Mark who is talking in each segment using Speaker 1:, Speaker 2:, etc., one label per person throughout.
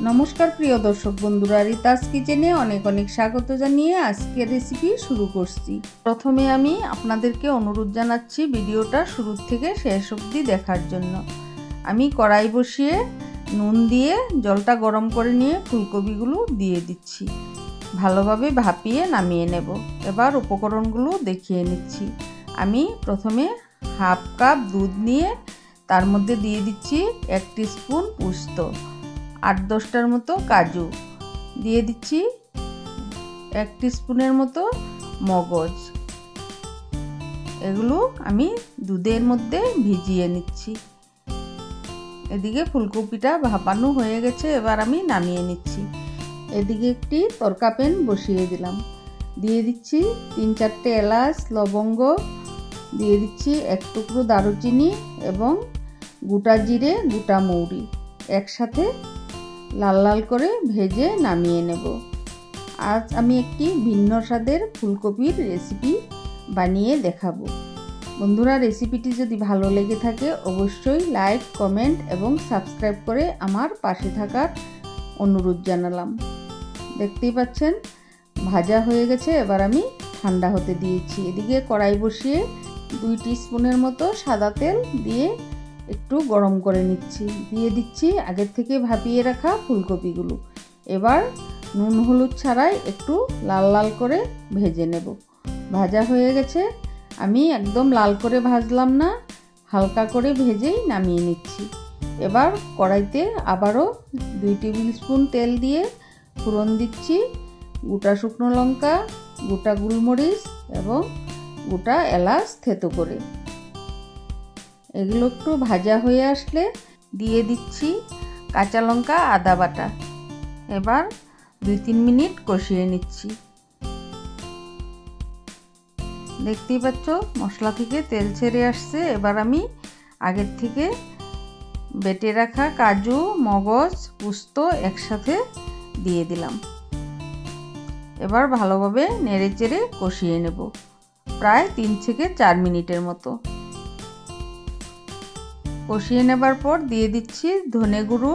Speaker 1: नमस्कार प्रिय दर्शक बंधुरा रितास किचेने अनेक अनेक स्वागत जानिए आजकेर रेसिपि शुरू करছি। प्रथमे आमी आपनादेरके अनुरोध जानाচ্ছি भिडियोटा शुरू थेके शेष अब्दि देखार जन्य। आमी कड़ाई बसिए नुन दिए जलटा गरम करे निये फुलकपिगुलो दिए दिচ্ছি, भालोभाबे भापिए नामिয়ে नेब। एबार उपकरणगुलो देखिए निচ্ছি। आमी प्रथमे हाफ कप दूध निये तार मध्य दिए दिচ্ছি 1 टीस्पुन पोस्त, 8-10टार मतो काजू दिए दिচ্ছি, 1 टीस्पुनेर मतो मगज। एगुलो आमी दूधेर मध्य भिजिए निচ্ছি। एदिके फुलकपिटा भापानो हये गेছে, एबार आमी नामिয়ে निচ্ছি। एदिके एकटी तड़का पैन बसिए दिलाम, दिए दिচ্ছি 3-4টে एलाच लवंग, दिए दिচ্ছি 1 टुकरो दारुचिनी एवं गोटा जिरे गोटा मौरी एकसाथे लाल लाल करे भेजे नामिয়ে नेब। आज आमी एकटी भिन्न स्वादेर फुलकपिर रेसिपि बानिয়ে देखाबो। बंधुरा रेसिपिटी यदि भालो लेगे थाके अवश्यई लाइक कमेंट एवं सबस्क्राइब करे आमार पाशे थाकार अनुरोध जानालाम। देखतेई पाच्छेन भाजा हये गेছে, एबार आमी ठांडा होते दिएछि। एदिके कड़ाई बसिए 2 टीस्पुनेर मतो सादा तेल दिए একটু গরম করে নিচ্ছি। দিয়ে দিচ্ছি আগের থেকে ভাপিয়ে রাখা ফুলকপিগুলো। এবার নুন হলুদ ছাড়াই একটু লাল লাল করে ভেজে নেব। ভাজা হয়ে গেছে, আমি একদম লাল করে ভাজলাম না, হালকা করে ভেজেই নামিয়ে নিচ্ছি। এবার কড়াইতে আবারও 2 টেবিল স্পুন তেল দিয়ে ফোড়ন দিচ্ছি গোটা শুকনো লঙ্কা, গোটা গোলমরিচ এবং গোটা এলাচ থেতো করে। এগুলো একটু ভাজা হয়ে আসলে দিয়ে দিচ্ছি কাঁচা লঙ্কা আদা বাটা। এবার 2-3 মিনিট কষিয়ে নিচ্ছি। দেখতেই পাচ্ছ মশলা থেকে তেল ছেড়ে আসছে। এবার আমি আগের থেকে বেটে রাখা কাজু মগজ পোস্ত একসাথে দিয়ে দিলাম। এবার ভালোভাবে নেড়েচেড়ে কষিয়ে নেব প্রায় 3 থেকে 4 মিনিটের মতো। কষিয়ে নেবার পর দিয়ে দিচ্ছি ধনে গুঁড়ো,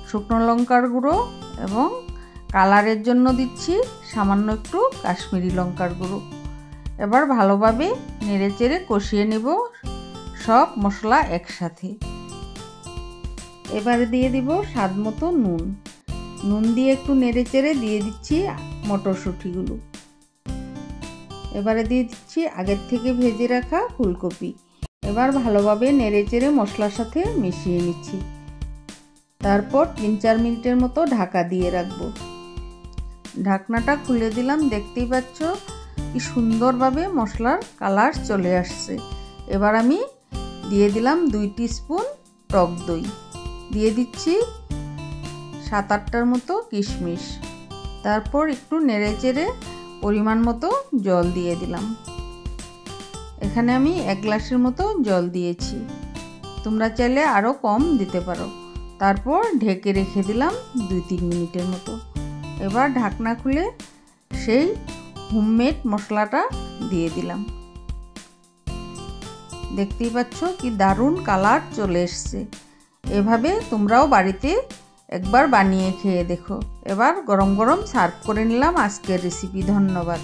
Speaker 1: শুকনো লঙ্কার গুঁড়ো এবং কালারের জন্য দিচ্ছি সামান্য একটু কাশ্মীরি লঙ্কার গুঁড়ো। এবার ভালোভাবে নেড়েচেড়ে কষিয়ে নেব সব মশলা একসাথে। এবারে দিয়ে দিব স্বাদ মতো নুন। নুন দিয়ে একটু নেড়েচেড়ে দিয়ে দিচ্ছি মটরশুঁটিগুলো। এবারে দিয়ে দিচ্ছি আগের থেকে ভেজে রাখা ফুলকপি। এবার ভালোভাবে নেড়েচেড়ে মশলার সাথে মিশিয়ে নিচ্ছি। তারপর 3-4 মিনিটের মতো ঢাকা দিয়ে রাখবো। ঢাকনাটা খুলে দিলাম, দেখতেই পাচ্ছ কি সুন্দরভাবে মশলার কালার চলে আসছে। এবার আমি দিয়ে দিলাম 2 টিস্পুন টক দই, দিয়ে দিচ্ছি 7-8টার মতো কিশমিশ। তারপর একটু নেড়েচেড়ে পরিমাণ মতো জল দিয়ে দিলাম। এখানে আমি 1 গ্লাসের মতো জল দিয়েছি, তোমরা চাইলে আরও কম দিতে পারো। তারপর ঢেকে রেখে দিলাম 2-3 মিনিটের মতো। এবার ঢাকনা খুলে সেই হোমমেড মশলাটা দিয়ে দিলাম। দেখতেই পাচ্ছ কি দারুণ কালার চলে এসছে। এভাবে তোমরাও বাড়িতে একবার বানিয়ে খেয়ে দেখো। এবার গরম গরম সার্ভ করে নিলাম আজকের রেসিপি। ধন্যবাদ।